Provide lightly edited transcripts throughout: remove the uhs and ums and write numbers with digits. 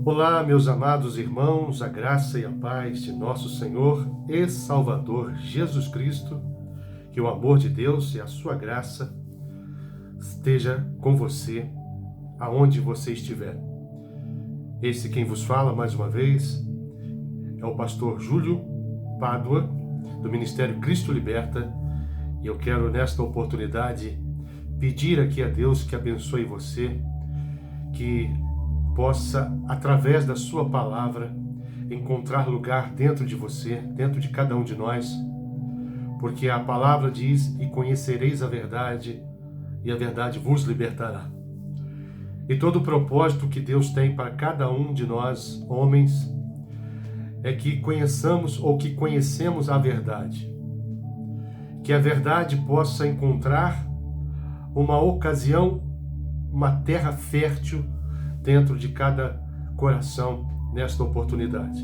Olá, meus amados irmãos, a graça e a paz de nosso Senhor e Salvador Jesus Cristo, que o amor de Deus e a sua graça esteja com você, aonde você estiver. Esse quem vos fala mais uma vez é o pastor Júlio Pádua, do Ministério Cristo Liberta, e eu quero nesta oportunidade pedir aqui a Deus que abençoe você, que possa, através da sua palavra, encontrar lugar dentro de você, dentro de cada um de nós, porque a palavra diz: e conhecereis a verdade, e a verdade vos libertará. E todo o propósito que Deus tem para cada um de nós, homens, é que conheçamos ou que conhecemos a verdade. Que a verdade possa encontrar uma ocasião, uma terra fértil dentro de cada coração nesta oportunidade.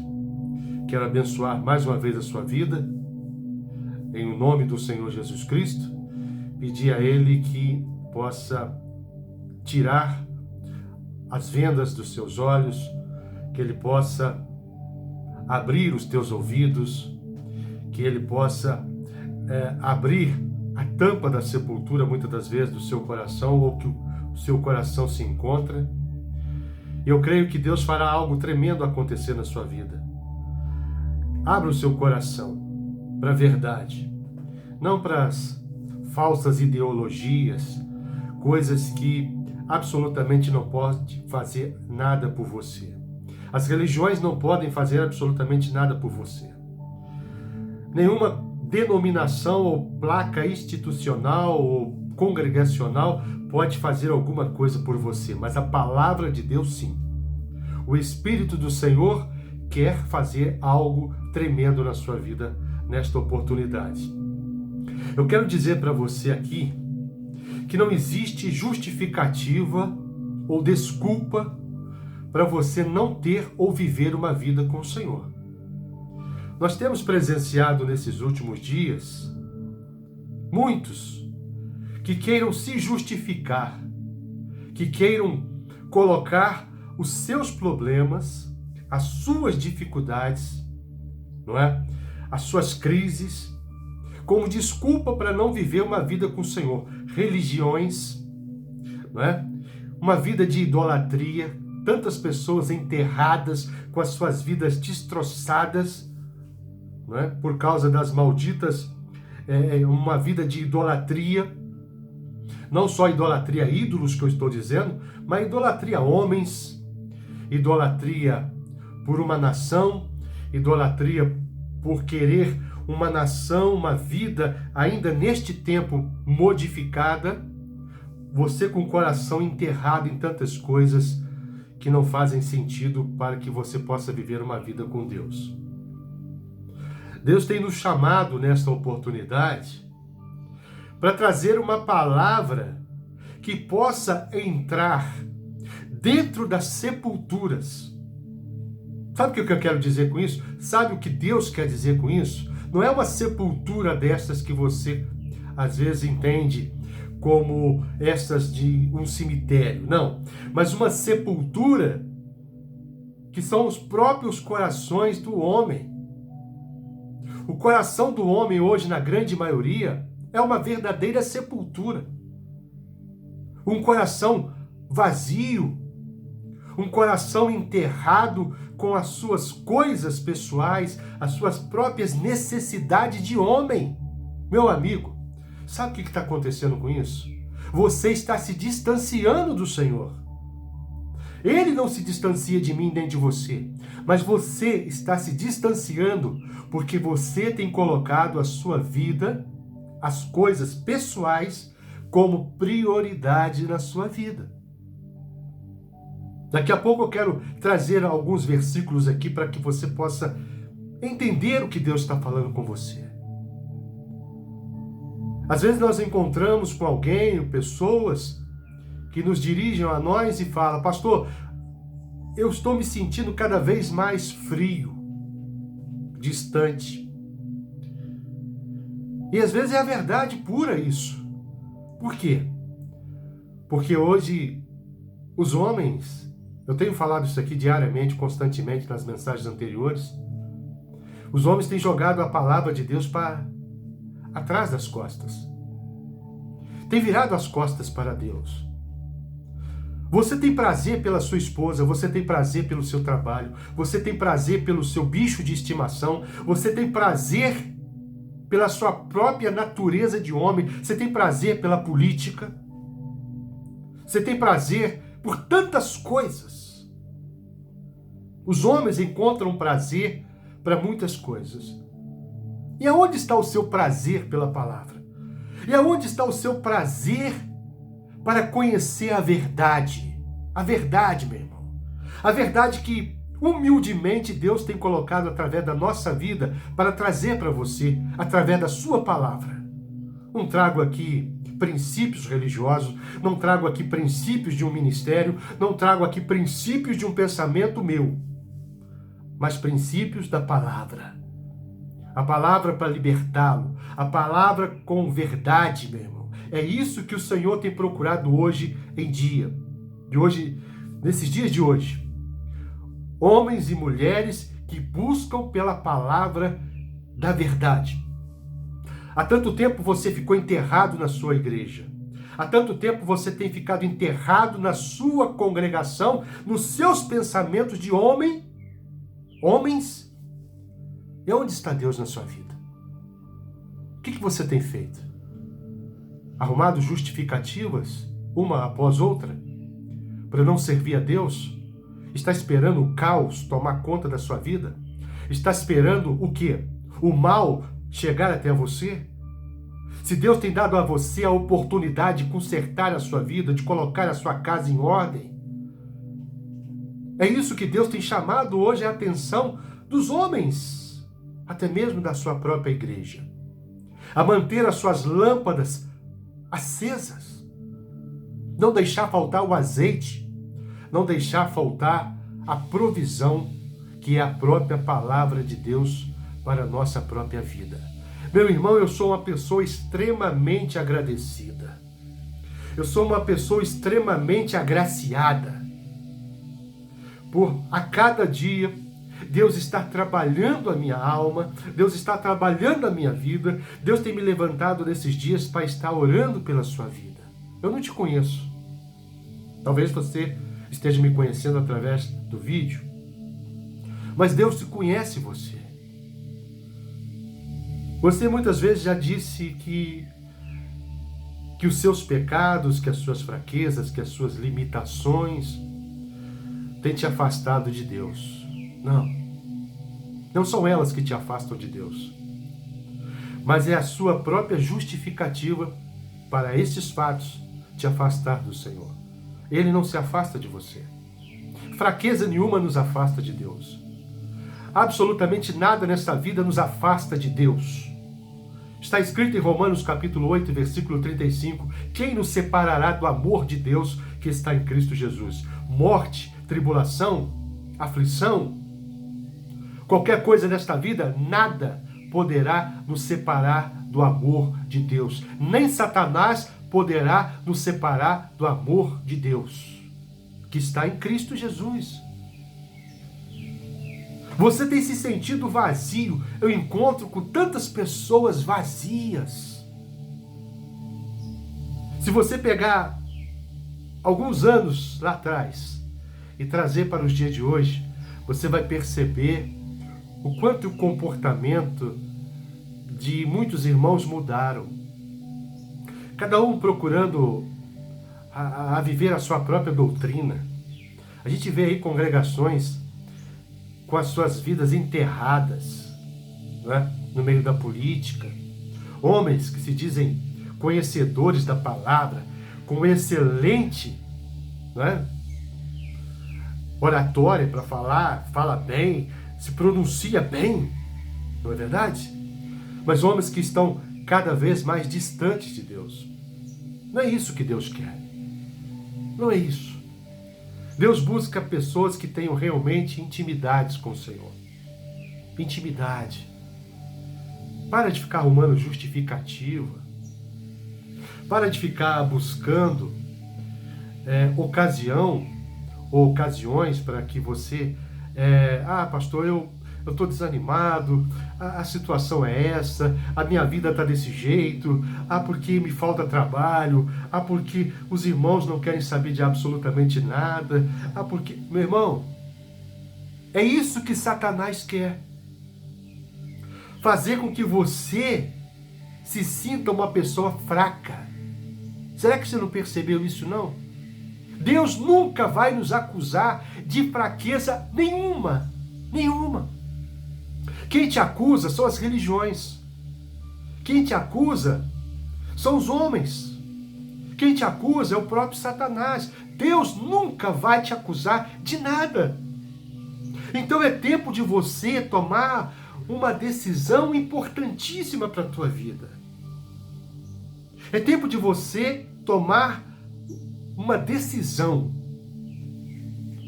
Quero abençoar mais uma vez a sua vida, em o nome do Senhor Jesus Cristo, pedir a Ele que possa tirar as vendas dos seus olhos, que Ele possa abrir os teus ouvidos, que Ele possa abrir a tampa da sepultura, muitas das vezes, do seu coração, ou que o seu coração se encontra. Eu creio que Deus fará algo tremendo acontecer na sua vida. Abra o seu coração para a verdade, não para as falsas ideologias, coisas que absolutamente não podem fazer nada por você. As religiões não podem fazer absolutamente nada por você. Nenhuma denominação ou placa institucional ou congregacional pode fazer alguma coisa por você, mas a palavra de Deus sim. O Espírito do Senhor quer fazer algo tremendo na sua vida nesta oportunidade. Eu quero dizer para você aqui que não existe justificativa ou desculpa para você não ter ou viver uma vida com o Senhor. Nós temos presenciado nesses últimos dias muitos que queiram se justificar, que queiram colocar os seus problemas, as suas dificuldades, não é? As suas crises, como desculpa para não viver uma vida com o Senhor. Religiões, não é? Uma vida de idolatria, tantas pessoas enterradas com as suas vidas destroçadas, não é? Por causa das malditas, uma vida de idolatria. Não só idolatria a ídolos que eu estou dizendo, mas idolatria a homens, idolatria por uma nação, idolatria por querer uma nação, uma vida ainda neste tempo modificada, você com o coração enterrado em tantas coisas que não fazem sentido para que você possa viver uma vida com Deus. Deus tem nos chamado nesta oportunidade para trazer uma palavra que possa entrar dentro das sepulturas. Sabe o que eu quero dizer com isso? Sabe o que Deus quer dizer com isso? Não é uma sepultura dessas que você às vezes entende como essas de um cemitério, não. Mas uma sepultura que são os próprios corações do homem. O coração do homem hoje, na grande maioria, é uma verdadeira sepultura. Um coração vazio, um coração enterrado com as suas coisas pessoais, as suas próprias necessidades de homem. Meu amigo, sabe o que está acontecendo com isso? Você está se distanciando do Senhor. Ele não se distancia de mim nem de você, mas você está se distanciando porque você tem colocado a sua vida, as coisas pessoais, como prioridade na sua vida. Daqui a pouco eu quero trazer alguns versículos aqui para que você possa entender o que Deus está falando com você. Às vezes nós encontramos com alguém, pessoas que nos dirigem a nós e falam: pastor, eu estou me sentindo cada vez mais frio, distante. E às vezes é a verdade pura isso. Por quê? Porque hoje os homens Eu tenho falado isso aqui diariamente, constantemente nas mensagens anteriores. Os homens têm jogado a palavra de Deus para atrás das costas. Têm virado as costas para Deus. Você tem prazer pela sua esposa, você tem prazer pelo seu trabalho, você tem prazer pelo seu bicho de estimação, você tem prazer pela sua própria natureza de homem, você tem prazer pela política, você tem prazer por tantas coisas. Os homens encontram prazer para muitas coisas. E aonde está o seu prazer pela palavra? E aonde está o seu prazer para conhecer a verdade? A verdade, meu irmão. A verdade que humildemente Deus tem colocado através da nossa vida para trazer para você, através da sua palavra. Não trago aqui princípios religiosos, não trago aqui princípios de um ministério, não trago aqui princípios de um pensamento meu, mas princípios da palavra. A palavra para libertá-lo, a palavra com verdade, meu irmão. É isso que o Senhor tem procurado hoje em dia, nesses dias de hoje. Homens e mulheres que buscam pela palavra da verdade. Há tanto tempo você ficou enterrado na sua igreja. Há tanto tempo você tem ficado enterrado na sua congregação, nos seus pensamentos de homens. E onde está Deus na sua vida? O que você tem feito? Arrumado justificativas, uma após outra, para não servir a Deus? Está esperando o caos tomar conta da sua vida? Está esperando o quê? O mal chegar até você? Se Deus tem dado a você a oportunidade de consertar a sua vida, de colocar a sua casa em ordem, é isso que Deus tem chamado hoje a atenção dos homens, até mesmo da sua própria igreja, a manter as suas lâmpadas acesas, não deixar faltar o azeite, não deixar faltar a provisão que é a própria palavra de Deus para a nossa própria vida. Meu irmão, eu sou uma pessoa extremamente agradecida. Eu sou uma pessoa extremamente agraciada. Por a cada dia, Deus está trabalhando a minha alma, Deus está trabalhando a minha vida, Deus tem me levantado nesses dias para estar orando pela sua vida. Eu não te conheço. Talvez você esteja me conhecendo através do vídeo, mas Deus conhece você. Você muitas vezes já disse que os seus pecados, que as suas fraquezas, que as suas limitações têm te afastado de Deus. Não são elas que te afastam de Deus, mas é a sua própria justificativa para esses fatos te afastar do Senhor. Ele não se afasta de você. Fraqueza nenhuma nos afasta de Deus. Absolutamente nada nessa vida nos afasta de Deus. Está escrito em Romanos capítulo 8, versículo 35, quem nos separará do amor de Deus que está em Cristo Jesus? Morte, tribulação, aflição, qualquer coisa nesta vida, nada poderá nos separar do amor de Deus. Nem Satanás poderá nos separar do amor de Deus, que está em Cristo Jesus. Você tem se sentido vazio? Eu encontro com tantas pessoas vazias. Se você pegar alguns anos lá atrás e trazer para os dias de hoje, você vai perceber o quanto o comportamento de muitos irmãos mudaram. Cada um procurando a viver a sua própria doutrina. A gente vê aí congregações com as suas vidas enterradas, não é? No meio da política. Homens que se dizem conhecedores da palavra, com excelente, não é? Oratória para falar, fala bem, se pronuncia bem, não é verdade? Mas homens que estão cada vez mais distantes de Deus. Não é isso que Deus quer. Não é isso. Deus busca pessoas que tenham realmente intimidades com o Senhor. Intimidade. Para de ficar arrumando justificativa. Para de ficar buscando ocasião ou ocasiões para que você, pastor, eu estou desanimado, a situação é essa, a minha vida está desse jeito, porque me falta trabalho, porque os irmãos não querem saber de absolutamente nada, porque... Meu irmão, é isso que Satanás quer. Fazer com que você se sinta uma pessoa fraca. Será que você não percebeu isso, não? Deus nunca vai nos acusar de fraqueza nenhuma. Nenhuma. Quem te acusa são as religiões. Quem te acusa são os homens. Quem te acusa é o próprio Satanás. Deus nunca vai te acusar de nada. Então é tempo de você tomar uma decisão importantíssima para a tua vida. É tempo de você tomar uma decisão.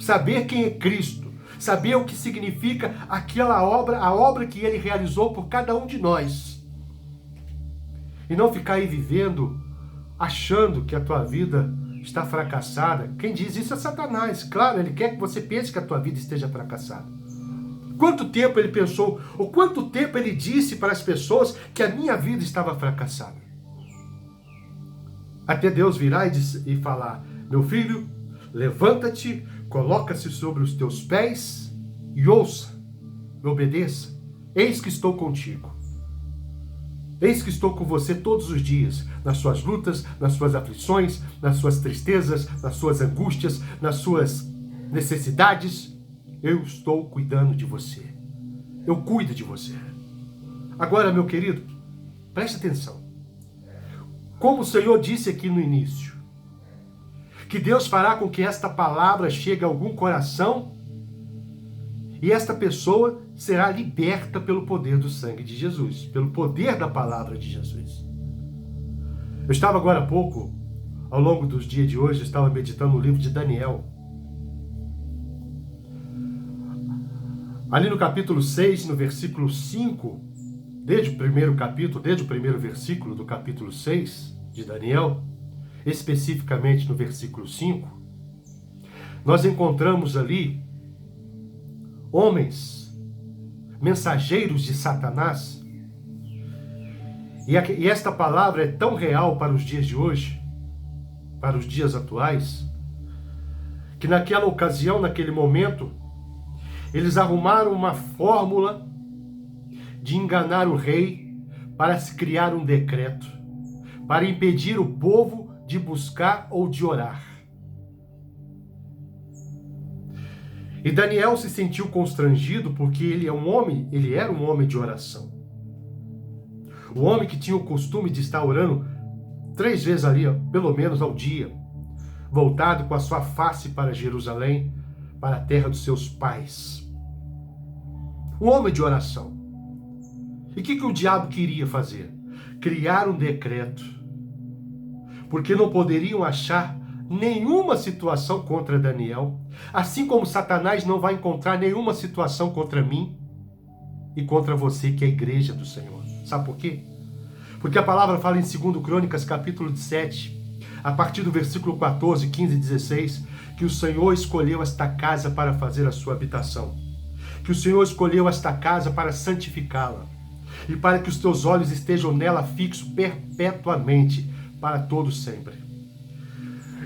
Saber quem é Cristo. Saber o que significa aquela obra, a obra que Ele realizou por cada um de nós. E não ficar aí vivendo, achando que a tua vida está fracassada. Quem diz isso é Satanás. Claro, ele quer que você pense que a tua vida esteja fracassada. Quanto tempo ele pensou, ou quanto tempo ele disse para as pessoas que a minha vida estava fracassada? Até Deus virar e falar: meu filho, levanta-te, coloca-se sobre os teus pés e ouça, me obedeça. Eis que estou contigo. Eis que estou com você todos os dias, nas suas lutas, nas suas aflições, nas suas tristezas, nas suas angústias, nas suas necessidades. Eu estou cuidando de você. Eu cuido de você. Agora, meu querido, preste atenção. Como o Senhor disse aqui no início, que Deus fará com que esta palavra chegue a algum coração e esta pessoa será liberta pelo poder do sangue de Jesus, pelo poder da palavra de Jesus. Eu estava agora há pouco, ao longo dos dias de hoje, eu estava meditando no livro de Daniel. Ali no capítulo 6, no versículo 5, desde o primeiro versículo do capítulo 6 de Daniel, especificamente no versículo 5, nós encontramos ali homens, mensageiros de Satanás, e esta palavra é tão real para os dias de hoje, para os dias atuais, que naquela ocasião, naquele momento, eles arrumaram uma fórmula de enganar o rei para se criar um decreto, para impedir o povo de buscar ou de orar. E Daniel se sentiu constrangido porque ele era um homem de oração. O homem que tinha o costume de estar orando 3 vezes ali, pelo menos ao dia, voltado com a sua face para Jerusalém, para a terra dos seus pais. Um homem de oração. E o que o diabo queria fazer? Criar um decreto. Porque não poderiam achar nenhuma situação contra Daniel, assim como Satanás não vai encontrar nenhuma situação contra mim e contra você, que é a igreja do Senhor. Sabe por quê? Porque a palavra fala em 2 Crônicas, capítulo 7, a partir do versículo 14, 15 e 16, que o Senhor escolheu esta casa para fazer a sua habitação. Que o Senhor escolheu esta casa para santificá-la e para que os teus olhos estejam nela fixos perpetuamente, para todo sempre.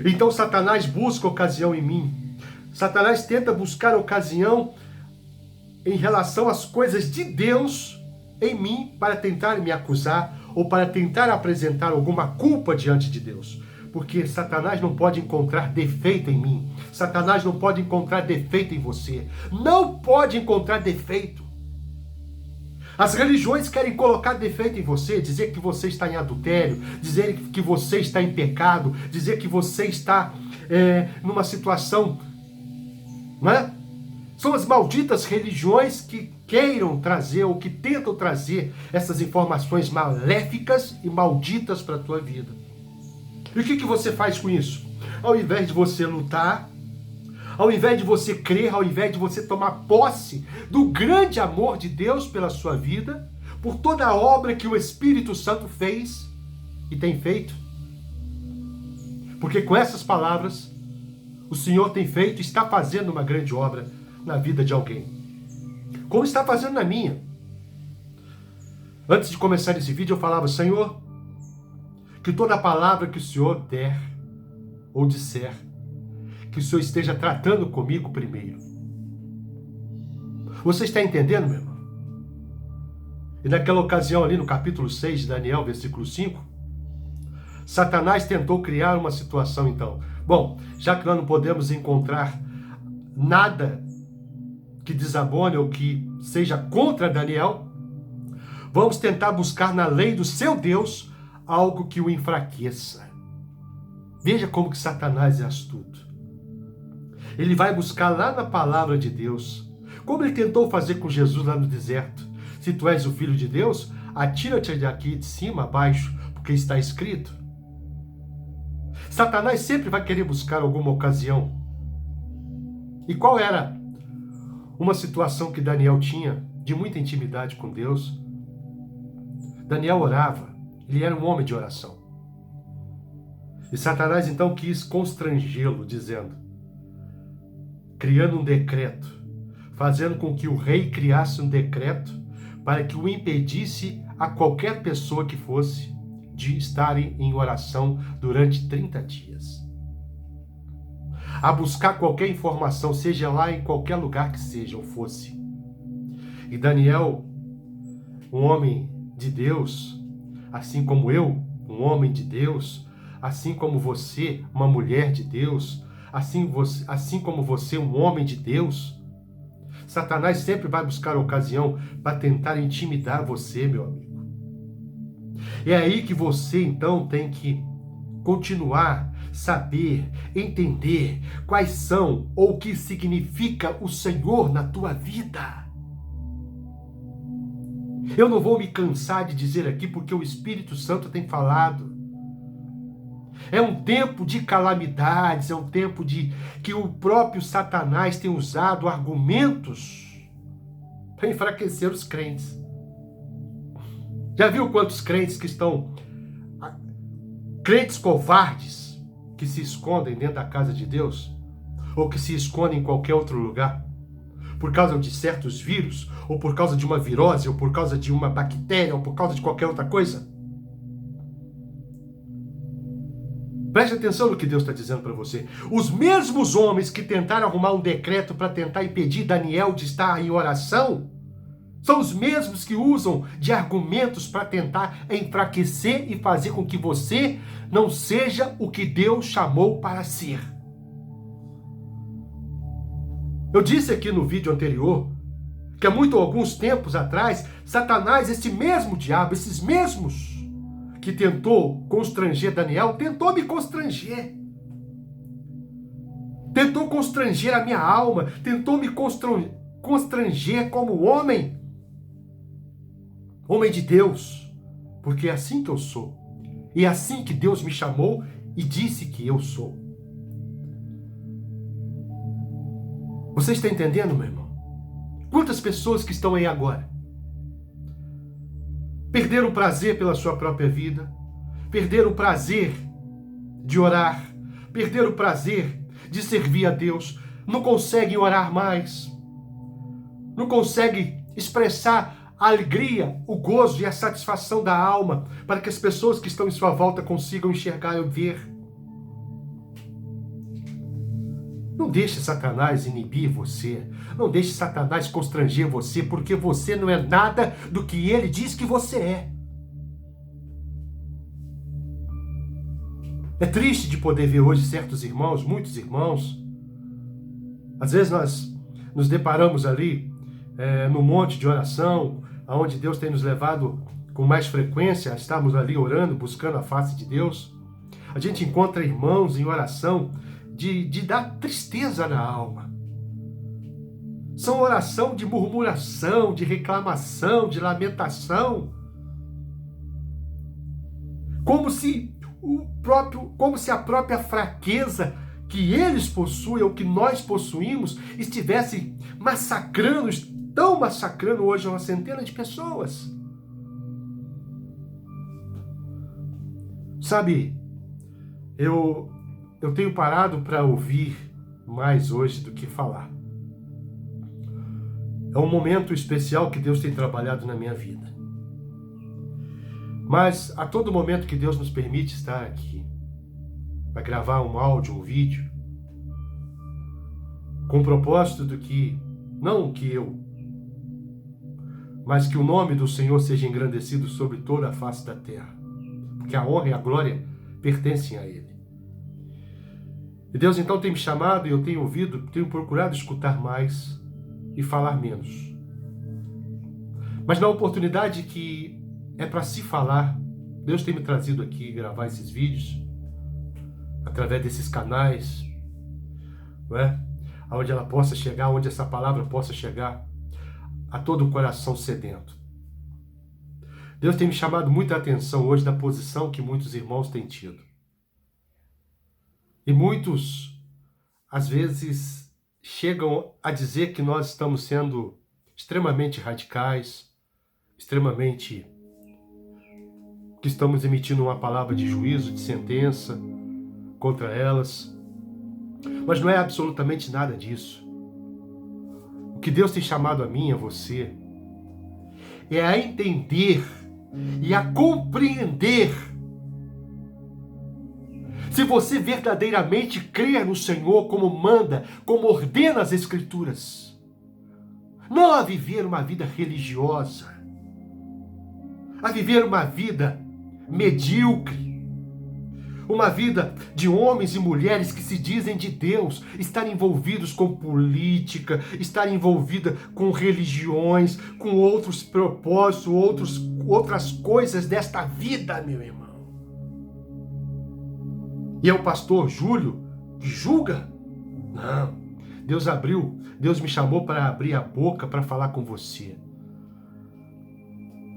Então Satanás busca ocasião em mim. Satanás tenta buscar ocasião em relação às coisas de Deus em mim para tentar me acusar ou para tentar apresentar alguma culpa diante de Deus. Porque Satanás não pode encontrar defeito em mim. Satanás não pode encontrar defeito em você. Não pode encontrar defeito. As religiões querem colocar defeito em você, dizer que você está em adultério, dizer que você está em pecado, dizer que você está numa situação, não é? São as malditas religiões que queiram trazer ou que tentam trazer essas informações maléficas e malditas para a tua vida. E o que você faz com isso? Ao invés de você lutar, ao invés de você crer, ao invés de você tomar posse do grande amor de Deus pela sua vida, por toda a obra que o Espírito Santo fez e tem feito. Porque com essas palavras, o Senhor tem feito e está fazendo uma grande obra na vida de alguém. Como está fazendo na minha. Antes de começar esse vídeo, eu falava: Senhor, que toda palavra que o Senhor der ou disser, que o Senhor esteja tratando comigo primeiro. Você está entendendo, meu irmão? E naquela ocasião ali no capítulo 6 de Daniel, versículo 5, Satanás tentou criar uma situação então. Bom, já que nós não podemos encontrar nada que desabone ou que seja contra Daniel, vamos tentar buscar na lei do seu Deus algo que o enfraqueça. Veja como que Satanás é astuto. Ele vai buscar lá na palavra de Deus, como ele tentou fazer com Jesus lá no deserto. Se tu és o Filho de Deus, atira-te daqui de cima a baixo, porque está escrito. Satanás sempre vai querer buscar alguma ocasião. E qual era uma situação que Daniel tinha de muita intimidade com Deus? Daniel orava, ele era um homem de oração. E Satanás então quis constrangê-lo, dizendo, criando um decreto, fazendo com que o rei criasse um decreto para que o impedisse a qualquer pessoa que fosse de estarem em oração durante 30 dias. A buscar qualquer informação, seja lá em qualquer lugar que seja ou fosse. E Daniel, um homem de Deus, assim como eu, um homem de Deus, assim como você, uma mulher de Deus, assim como você, um homem de Deus, Satanás sempre vai buscar ocasião para tentar intimidar você, meu amigo. É aí que você, então, tem que continuar, saber, entender quais são ou o que significa o Senhor na tua vida. Eu não vou me cansar de dizer aqui porque o Espírito Santo tem falado. É um tempo de calamidades, é um tempo de que o próprio Satanás tem usado argumentos para enfraquecer os crentes. Já viu quantos crentes que estão... crentes covardes que se escondem dentro da casa de Deus? Ou que se escondem em qualquer outro lugar? Por causa de certos vírus? Ou por causa de uma virose? Ou por causa de uma bactéria? Ou por causa de qualquer outra coisa? Preste atenção no que Deus está dizendo para você. Os mesmos homens que tentaram arrumar um decreto para tentar impedir Daniel de estar em oração, são os mesmos que usam de argumentos para tentar enfraquecer e fazer com que você não seja o que Deus chamou para ser. Eu disse aqui no vídeo anterior que há alguns tempos atrás, Satanás, esse mesmo diabo, esses mesmos que tentou constranger Daniel, tentou me constranger. Tentou constranger a minha alma, tentou me constranger como homem de Deus, porque é assim que eu sou. E é assim que Deus me chamou e disse que eu sou. Você está entendendo, meu irmão? Quantas pessoas que estão aí agora perderam o prazer pela sua própria vida, perderam o prazer de orar, perderam o prazer de servir a Deus, não conseguem orar mais, não conseguem expressar a alegria, o gozo e a satisfação da alma para que as pessoas que estão em sua volta consigam enxergar e ver. Não deixe Satanás inibir você. Não deixe Satanás constranger você, porque você não é nada do que ele diz que você é. É triste de poder ver hoje certos irmãos, muitos irmãos. Às vezes nós nos deparamos ali no monte de oração, aonde Deus tem nos levado com mais frequência a estarmos ali orando, buscando a face de Deus. A gente encontra irmãos em oração de dar tristeza na alma. São oração de murmuração, de reclamação, de lamentação. Como se a própria fraqueza que eles possuem, ou que nós possuímos, estivesse estão massacrando hoje uma centena de pessoas. Sabe, eu tenho parado para ouvir mais hoje do que falar. É um momento especial que Deus tem trabalhado na minha vida. Mas a todo momento que Deus nos permite estar aqui, para gravar um áudio, um vídeo, com o propósito de que, não que eu, mas que o nome do Senhor seja engrandecido sobre toda a face da terra, porque a honra e a glória pertencem a Ele. E Deus então tem me chamado e eu tenho ouvido, tenho procurado escutar mais e falar menos. Mas na oportunidade que é para se falar, Deus tem me trazido aqui gravar esses vídeos, através desses canais, não é? Onde ela possa chegar, onde essa palavra possa chegar a todo o coração sedento. Deus tem me chamado muita atenção hoje da posição que muitos irmãos têm tido. E muitos, às vezes, chegam a dizer que nós estamos sendo extremamente radicais, que estamos emitindo uma palavra de juízo, de sentença contra elas. Mas não é absolutamente nada disso. O que Deus tem chamado a mim e a você é a entender e a compreender. Se você verdadeiramente crer no Senhor como manda, como ordena as Escrituras, não a viver uma vida religiosa, a viver uma vida medíocre, uma vida de homens e mulheres que se dizem de Deus, estar envolvidos com política, estar envolvida com religiões, com outros propósitos, outras coisas desta vida, meu irmão. E é o pastor Júlio que julga? Não. Deus me chamou para abrir a boca para falar com você.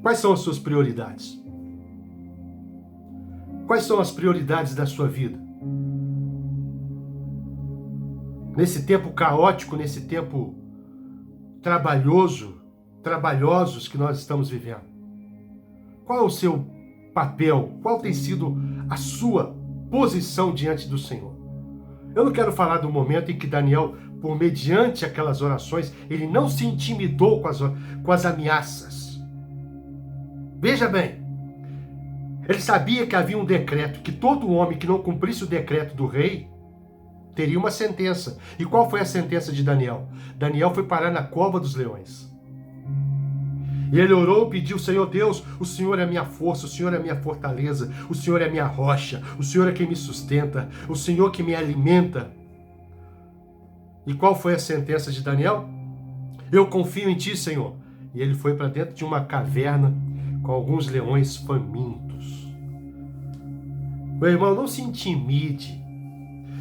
Quais são as suas prioridades? Quais são as prioridades da sua vida? Nesse tempo caótico, nesse tempo trabalhosos que nós estamos vivendo. Qual é o seu papel? Qual tem sido a sua posição diante do Senhor? Eu não quero falar do momento em que Daniel, por mediante aquelas orações, ele não se intimidou com as ameaças. Veja bem, ele sabia que havia um decreto, que todo homem que não cumprisse o decreto do rei teria uma sentença. E qual foi a sentença de Daniel? Daniel foi parar na cova dos leões. E ele orou e pediu: Senhor Deus, o Senhor é a minha força, o Senhor é a minha fortaleza, o Senhor é a minha rocha, o Senhor é quem me sustenta, o Senhor que me alimenta. E qual foi a sentença de Daniel? Eu confio em ti, Senhor. E ele foi para dentro de uma caverna com alguns leões famintos. Meu irmão, não se intimide,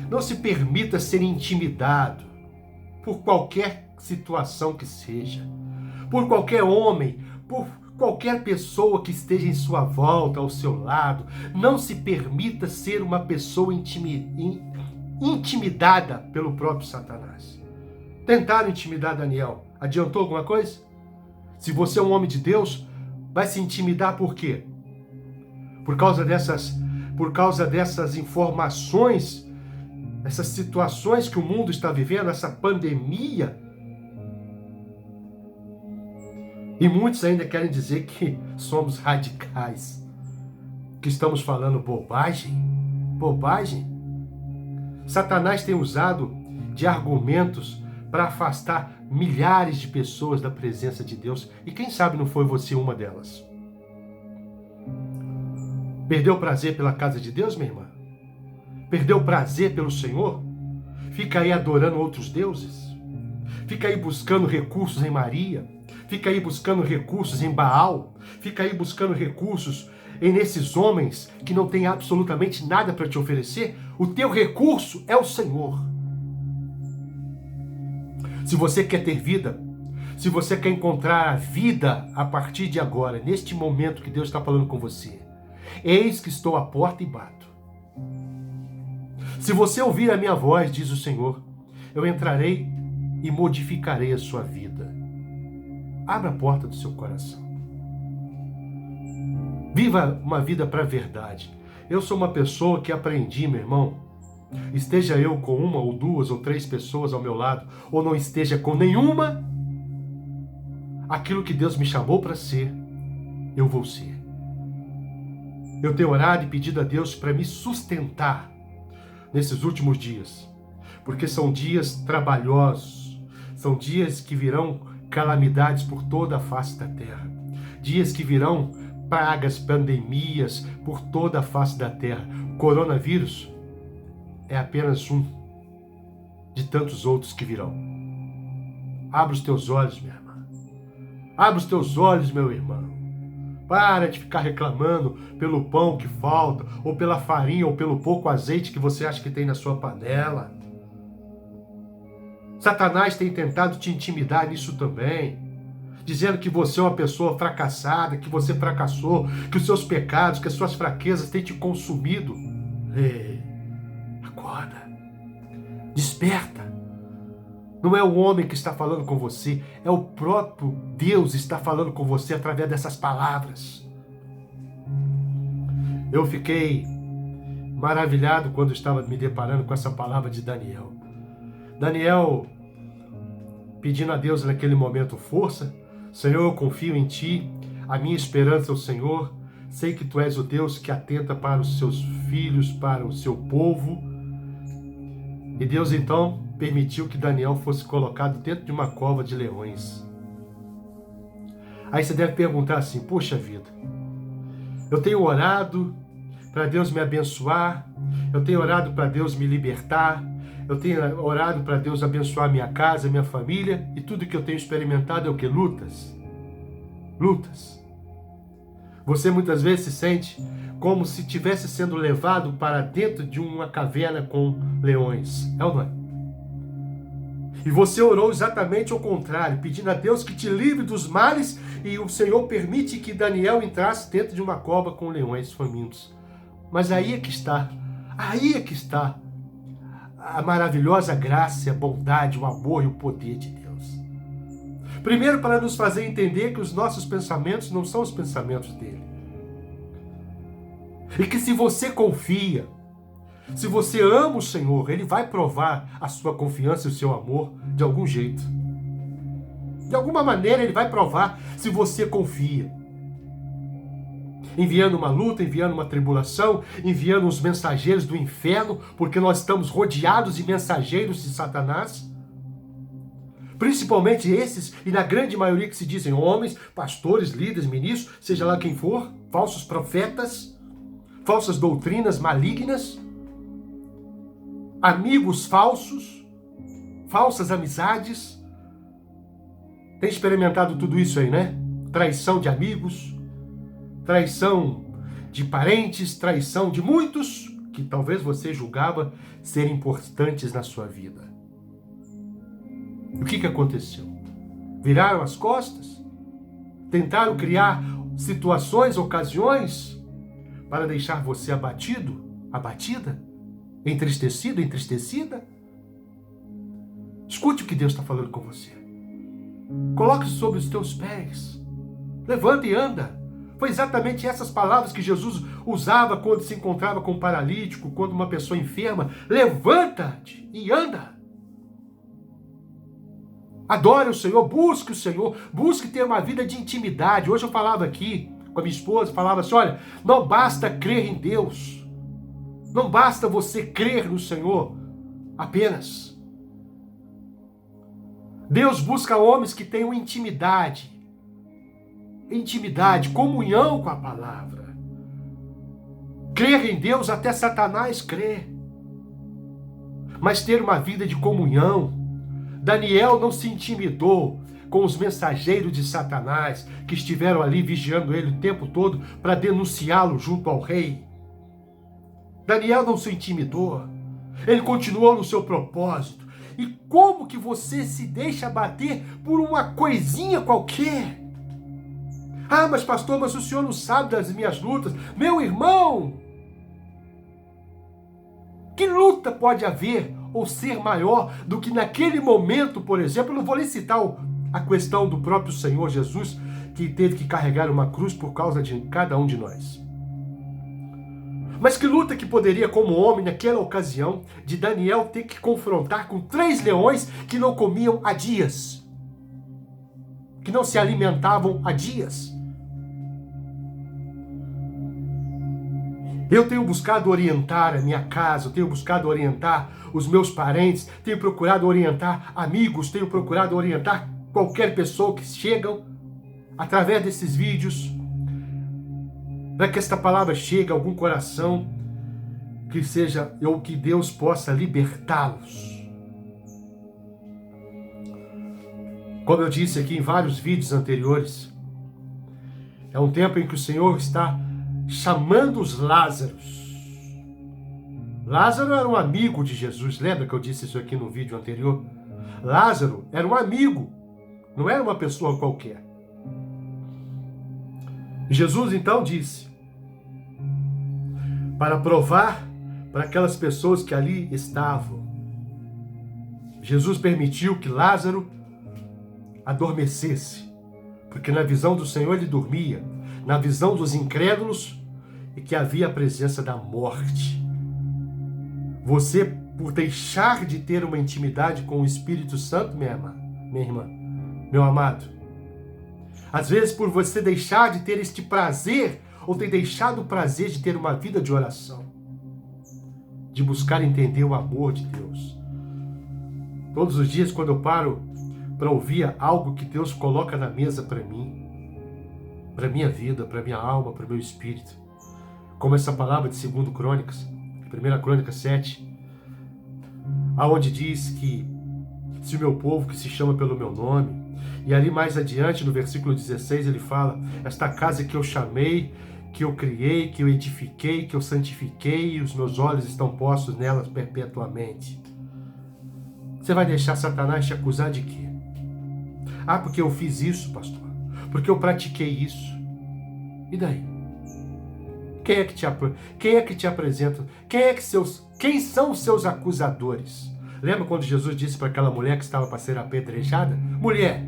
não se permita ser intimidado por qualquer situação que seja, por qualquer homem, por qualquer pessoa que esteja em sua volta, ao seu lado. Não se permita ser uma pessoa intimidada pelo próprio Satanás. Tentaram intimidar Daniel. Adiantou alguma coisa? Se você é um homem de Deus, vai se intimidar por quê? Por causa dessas informações, essas situações que o mundo está vivendo, essa pandemia. E muitos ainda querem dizer que somos radicais, que estamos falando bobagem. Bobagem. Satanás tem usado de argumentos para afastar milhares de pessoas da presença de Deus. E quem sabe não foi você uma delas? Perdeu o prazer pela casa de Deus, minha irmã? Perdeu o prazer pelo Senhor? Fica aí adorando outros deuses? Fica aí buscando recursos em Maria? Fica aí buscando recursos em Baal? Fica aí buscando recursos nesses homens que não têm absolutamente nada para te oferecer? O teu recurso é o Senhor. Se você quer ter vida, se você quer encontrar a vida a partir de agora, neste momento que Deus está falando com você, eis que estou à porta e bato. Se você ouvir a minha voz, diz o Senhor, eu entrarei e modificarei a sua vida. Abra a porta do seu coração. Viva uma vida para a verdade. Eu sou uma pessoa que aprendi, meu irmão, esteja eu com uma ou duas ou três pessoas ao meu lado, ou não esteja com nenhuma, aquilo que Deus me chamou para ser, eu vou ser. Eu tenho orado e pedido a Deus para me sustentar nesses últimos dias, porque são dias trabalhosos, são dias que virão calamidades por toda a face da terra, dias que virão pragas, pandemias por toda a face da terra. O coronavírus é apenas um de tantos outros que virão. Abra os teus olhos, minha irmã. Abra os teus olhos, meu irmão. Para de ficar reclamando pelo pão que falta, ou pela farinha, ou pelo pouco azeite que você acha que tem na sua panela. Satanás tem tentado te intimidar nisso também, dizendo que você é uma pessoa fracassada, que você fracassou, que os seus pecados, que as suas fraquezas têm te consumido. Ei, acorda, desperta. Não é o homem que está falando com você, é o próprio Deus que está falando com você através dessas palavras. Eu fiquei maravilhado quando estava me deparando com essa palavra de Daniel. Daniel pedindo a Deus naquele momento força. Senhor, eu confio em Ti, a minha esperança é o Senhor, sei que Tu és o Deus que atenta para os Seus filhos, para o Seu povo. E Deus então permitiu que Daniel fosse colocado dentro de uma cova de leões. Aí você deve perguntar assim, poxa vida, eu tenho orado para Deus me abençoar, eu tenho orado para Deus me libertar, eu tenho orado para Deus abençoar minha casa, minha família, e tudo que eu tenho experimentado é o que? Lutas. Lutas. Você muitas vezes se sente como se estivesse sendo levado para dentro de uma caverna com leões. É ou não é? E você orou exatamente ao contrário, pedindo a Deus que te livre dos males, e o Senhor permite que Daniel entrasse dentro de uma cova com leões famintos. Mas aí é que está a maravilhosa graça, a bondade, o amor e o poder de Deus. Primeiro, para nos fazer entender que os nossos pensamentos não são os pensamentos dele. E que se você confia, se você ama o Senhor, Ele vai provar a sua confiança e o seu amor de algum jeito. De alguma maneira Ele vai provar se você confia. Enviando uma luta, enviando uma tribulação, enviando os mensageiros do inferno, porque nós estamos rodeados de mensageiros de Satanás. Principalmente esses, e na grande maioria que se dizem homens, pastores, líderes, ministros, seja lá quem for, falsos profetas, falsas doutrinas malignas, amigos falsos, falsas amizades. Tem experimentado tudo isso aí, né? Traição de amigos, traição de parentes, traição de muitos que talvez você julgava serem importantes na sua vida. E o que aconteceu? Viraram as costas? Tentaram criar situações, ocasiões para deixar você abatido, abatida, entristecido, entristecida? Escute o que Deus está falando com você. Coloque-se sobre os teus pés. Levanta e anda. Foi exatamente essas palavras que Jesus usava quando se encontrava com um paralítico, quando uma pessoa enferma. Levanta-te e anda. Adore o Senhor, busque ter uma vida de intimidade. Hoje eu falava aqui com a minha esposa, falava assim, olha, não basta crer em Deus. Não basta você crer no Senhor apenas. Deus busca homens que tenham intimidade, comunhão com a palavra. Crer em Deus até Satanás crer. Mas ter uma vida de comunhão. Daniel não se intimidou com os mensageiros de Satanás que estiveram ali vigiando ele o tempo todo para denunciá-lo junto ao rei. Daniel não se intimidou. Ele continuou no seu propósito. E como que você se deixa abater por uma coisinha qualquer? Ah, mas pastor, mas o senhor não sabe das minhas lutas. Meu irmão, que luta pode haver ou ser maior do que naquele momento, por exemplo, eu não vou nem citar a questão do próprio Senhor Jesus, que teve que carregar uma cruz por causa de cada um de nós. Mas que luta que poderia, como homem, naquela ocasião, de Daniel ter que confrontar com 3 leões que não comiam há dias, que não se alimentavam há dias. Eu tenho buscado orientar a minha casa, eu tenho buscado orientar os meus parentes, tenho procurado orientar amigos, tenho procurado orientar qualquer pessoa que chegam através desses vídeos, para que esta palavra chegue a algum coração, que seja, ou que Deus possa libertá-los. Como eu disse aqui em vários vídeos anteriores, é um tempo em que o Senhor está chamando os Lázaros. Lázaro era um amigo de Jesus, lembra que eu disse isso aqui no vídeo anterior? Lázaro era um amigo, não era uma pessoa qualquer. Jesus então disse, para provar para aquelas pessoas que ali estavam, Jesus permitiu que Lázaro adormecesse, porque na visão do Senhor ele dormia, na visão dos incrédulos, e que havia a presença da morte. Você, por deixar de ter uma intimidade com o Espírito Santo, minha irmã, meu amado, às vezes por você deixar de ter este prazer, ou ter deixado o prazer de ter uma vida de oração, de buscar entender o amor de Deus. Todos os dias, quando eu paro para ouvir algo que Deus coloca na mesa para mim, para minha vida, para minha alma, para o meu espírito, como essa palavra de 2 Crônicas, 1 Crônicas 7, aonde diz que se o meu povo que se chama pelo meu nome, e ali mais adiante no versículo 16 ele fala, esta casa que eu chamei, que eu criei, que eu edifiquei, que eu santifiquei, e os meus olhos estão postos nelas perpetuamente. Você vai deixar Satanás te acusar de quê? Ah, porque eu fiz isso, pastor. Porque eu pratiquei isso. E daí? Quem é que te apresenta? Quem são os seus acusadores? Lembra quando Jesus disse para aquela mulher que estava para ser apedrejada? Mulher,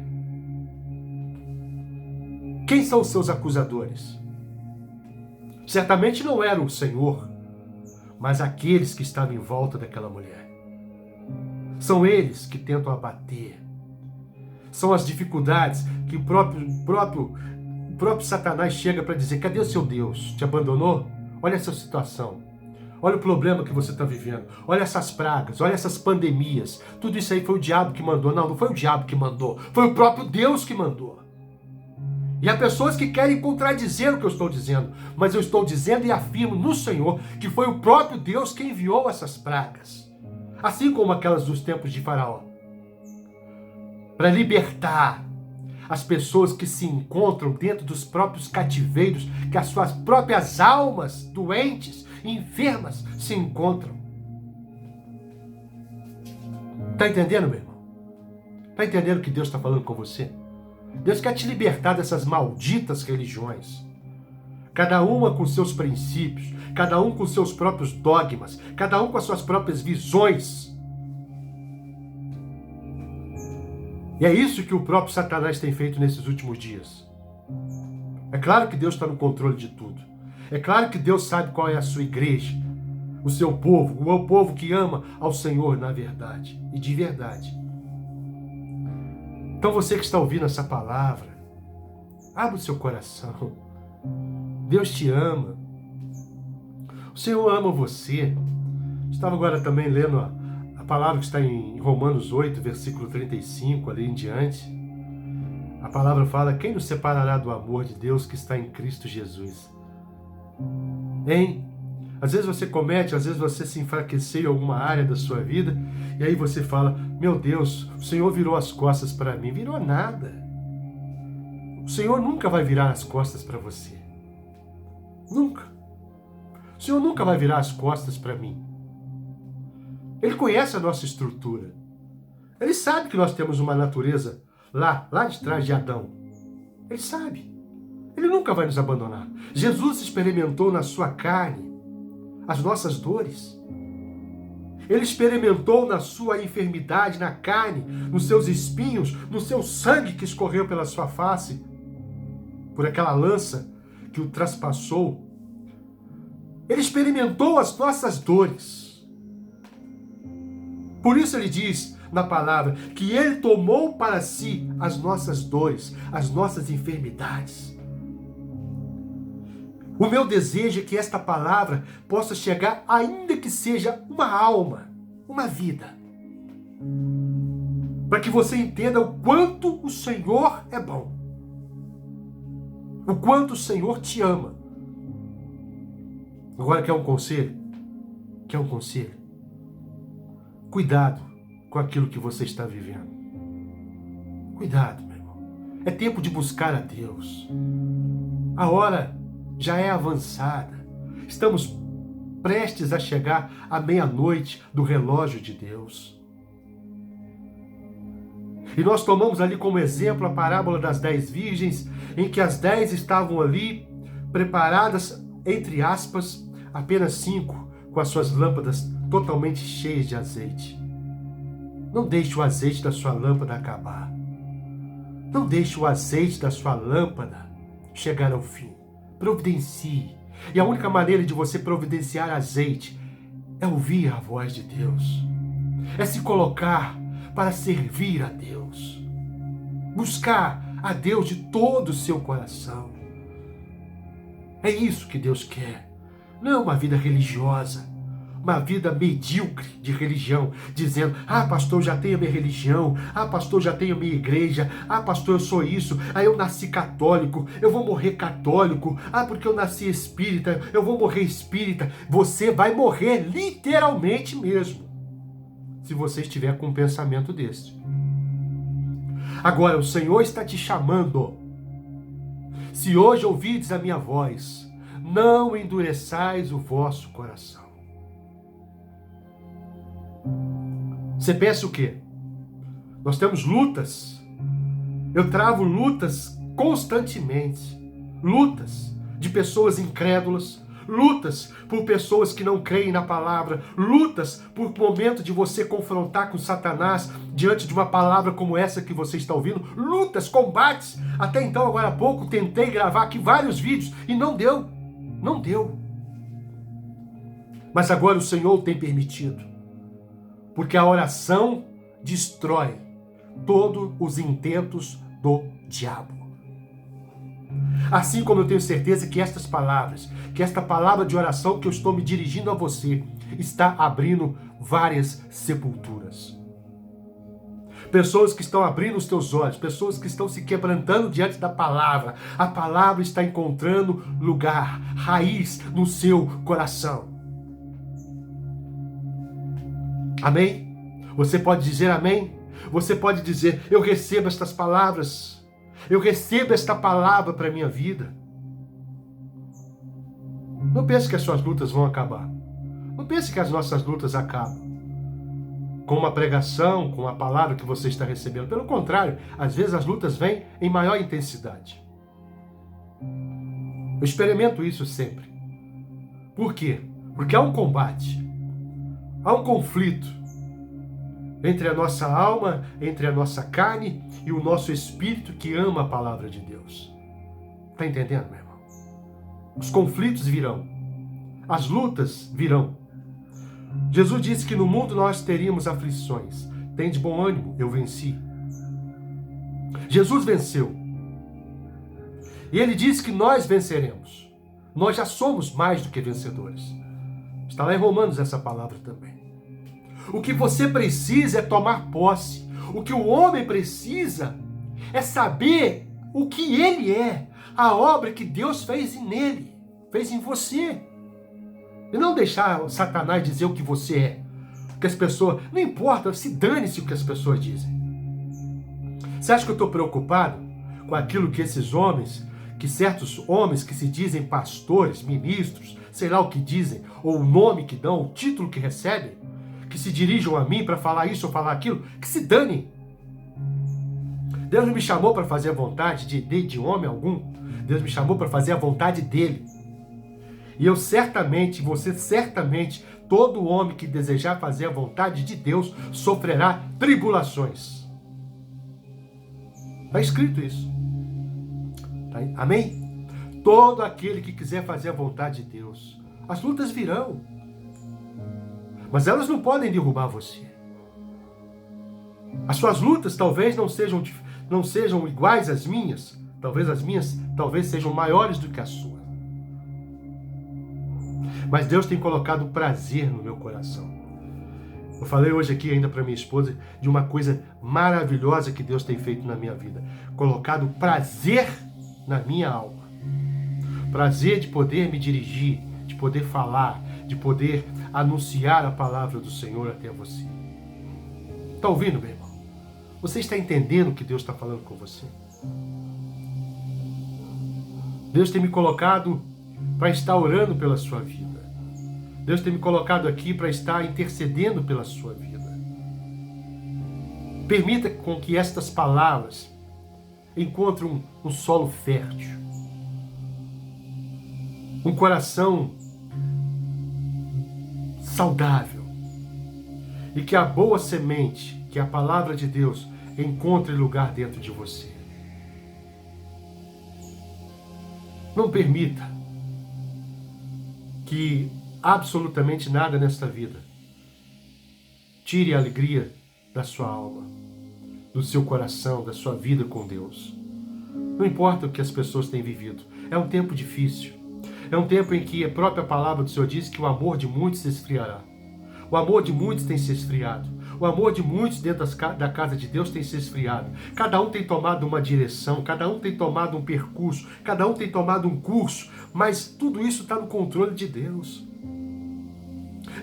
quem são os seus acusadores? Certamente não era o Senhor, mas aqueles que estavam em volta daquela mulher. São eles que tentam abater. São as dificuldades que o próprio Satanás chega para dizer, cadê o seu Deus? Te abandonou? Olha essa situação. Olha o problema que você está vivendo. Olha essas pragas, olha essas pandemias. Tudo isso aí foi o diabo que mandou. Não, não foi o diabo que mandou. Foi o próprio Deus que mandou. E há pessoas que querem contradizer o que eu estou dizendo. Mas eu estou dizendo e afirmo no Senhor que foi o próprio Deus que enviou essas pragas. Assim como aquelas dos tempos de Faraó. Para libertar as pessoas que se encontram dentro dos próprios cativeiros, que as suas próprias almas doentes, enfermas, se encontram. Está entendendo, meu irmão? Está entendendo o que Deus está falando com você? Deus quer te libertar dessas malditas religiões. Cada uma com seus princípios, cada um com seus próprios dogmas, cada um com as suas próprias visões. E é isso que o próprio Satanás tem feito nesses últimos dias. É claro que Deus está no controle de tudo. É claro que Deus sabe qual é a sua igreja, o seu povo, o povo que ama ao Senhor na verdade e de verdade. Então você que está ouvindo essa palavra, abra o seu coração. Deus te ama. O Senhor ama você. Estava agora também lendo a palavra que está em Romanos 8, versículo 35, ali em diante. A palavra fala, quem nos separará do amor de Deus que está em Cristo Jesus? Hein? Às vezes você comete, às vezes você se enfraqueceu em alguma área da sua vida, e aí você fala, meu Deus, o Senhor virou as costas para mim. Virou nada. O Senhor nunca vai virar as costas para você. Nunca. O Senhor nunca vai virar as costas para mim. Ele conhece a nossa estrutura. Ele sabe que nós temos uma natureza lá de trás de Adão. Ele sabe. Ele nunca vai nos abandonar. Jesus experimentou na sua carne as nossas dores. Ele experimentou na sua enfermidade, na carne, nos seus espinhos, no seu sangue que escorreu pela sua face, por aquela lança que o traspassou. Ele experimentou as nossas dores. Por isso ele diz na palavra que ele tomou para si as nossas dores, as nossas enfermidades. O meu desejo é que esta palavra possa chegar, ainda que seja uma alma, uma vida, para que você entenda o quanto o Senhor é bom, o quanto o Senhor te ama. Agora, quer um conselho? Quer um conselho? Cuidado com aquilo que você está vivendo. Cuidado, meu irmão. É tempo de buscar a Deus. A hora já é avançada. Estamos prestes a chegar à meia-noite do relógio de Deus. E nós tomamos ali como exemplo a parábola das 10 virgens, em que as 10 estavam ali preparadas, entre aspas, apenas 5 com as suas lâmpadas totalmente cheias de azeite. Não deixe o azeite da sua lâmpada acabar. Não deixe o azeite da sua lâmpada chegar ao fim. Providencie. E a única maneira de você providenciar azeite é ouvir a voz de Deus. É se colocar para servir a Deus. Buscar a Deus de todo o seu coração. É isso que Deus quer. Não uma vida religiosa, uma vida medíocre de religião, dizendo: ah, pastor, já tenho a minha religião, ah, pastor, já tenho a minha igreja, ah, pastor, eu sou isso, ah, eu nasci católico, eu vou morrer católico, ah, porque eu nasci espírita, eu vou morrer espírita. Você vai morrer literalmente mesmo, se você estiver com um pensamento desse. Agora, o Senhor está te chamando. Se hoje ouvides a minha voz, não endureçais o vosso coração. Você pensa o quê? Nós temos lutas. Eu travo lutas constantemente. Lutas de pessoas incrédulas. Lutas por pessoas que não creem na palavra. Lutas por momento de você confrontar com Satanás diante de uma palavra como essa que você está ouvindo. Lutas, combates. Até então, agora há pouco, tentei gravar aqui vários vídeos e não deu. Não deu. Mas agora o Senhor tem permitido. Porque a oração destrói todos os intentos do diabo. Assim como eu tenho certeza que estas palavras, que esta palavra de oração que eu estou me dirigindo a você, está abrindo várias sepulturas. Pessoas que estão abrindo os teus olhos, pessoas que estão se quebrantando diante da palavra. A palavra está encontrando lugar, raiz no seu coração. Amém? Você pode dizer amém? Você pode dizer: eu recebo estas palavras. Eu recebo esta palavra para a minha vida. Não pense que as suas lutas vão acabar. Não pense que as nossas lutas acabam com uma pregação, com a palavra que você está recebendo. Pelo contrário, às vezes as lutas vêm em maior intensidade. Eu experimento isso sempre. Por quê? Porque há um combate, há um conflito entre a nossa alma, entre a nossa carne e o nosso espírito que ama a palavra de Deus. Está entendendo, meu irmão? Os conflitos virão, as lutas virão. Jesus disse que no mundo nós teríamos aflições. Tem de bom ânimo, eu venci. Jesus venceu. E ele disse que nós venceremos. Nós já somos mais do que vencedores. Está lá em Romanos essa palavra também. O que você precisa é tomar posse. O que o homem precisa é saber o que ele é. A obra que Deus fez nele, fez em você. E não deixar Satanás dizer o que você é. Porque as pessoas, não importa, se dane-se o que as pessoas dizem. Você acha que eu estou preocupado com aquilo que esses homens, que certos homens que se dizem pastores, ministros, sei lá o que dizem, ou o nome que dão, o título que recebem, que se dirijam a mim para falar isso ou falar aquilo, que se dane. Deus não me chamou para fazer a vontade de homem algum. Deus me chamou para fazer a vontade dele. E eu certamente, você certamente, todo homem que desejar fazer a vontade de Deus sofrerá tribulações. Está escrito isso. Tá? Amém? Todo aquele que quiser fazer a vontade de Deus, As lutas virão. Mas elas não podem derrubar você. As suas lutas talvez não sejam iguais às minhas. Talvez as minhas sejam maiores do que as suas. Mas Deus tem colocado prazer no meu coração. Eu falei hoje aqui ainda para minha esposa de uma coisa maravilhosa que Deus tem feito na minha vida. Colocado prazer na minha alma. Prazer de poder me dirigir, de poder falar, de poder anunciar a palavra do Senhor até você. Está ouvindo, meu irmão? Você está entendendo o que Deus está falando com você? Deus tem me colocado para estar orando pela sua vida. Deus tem me colocado aqui para estar intercedendo pela sua vida. Permita com que estas palavras encontrem um solo fértil. Um coração saudável. E que a boa semente, que a palavra de Deus, encontre lugar dentro de você. Não permita que absolutamente nada nesta vida tire a alegria da sua alma, do seu coração, da sua vida com Deus. Não importa o que as pessoas têm vivido. É um tempo difícil. É um tempo em que a própria palavra do Senhor diz que o amor de muitos se esfriará. O amor de muitos tem se esfriado. O amor de muitos dentro da casa de Deus tem se esfriado. Cada um tem tomado uma direção, cada um tem tomado um percurso, cada um tem tomado um curso, mas tudo isso está no controle de Deus.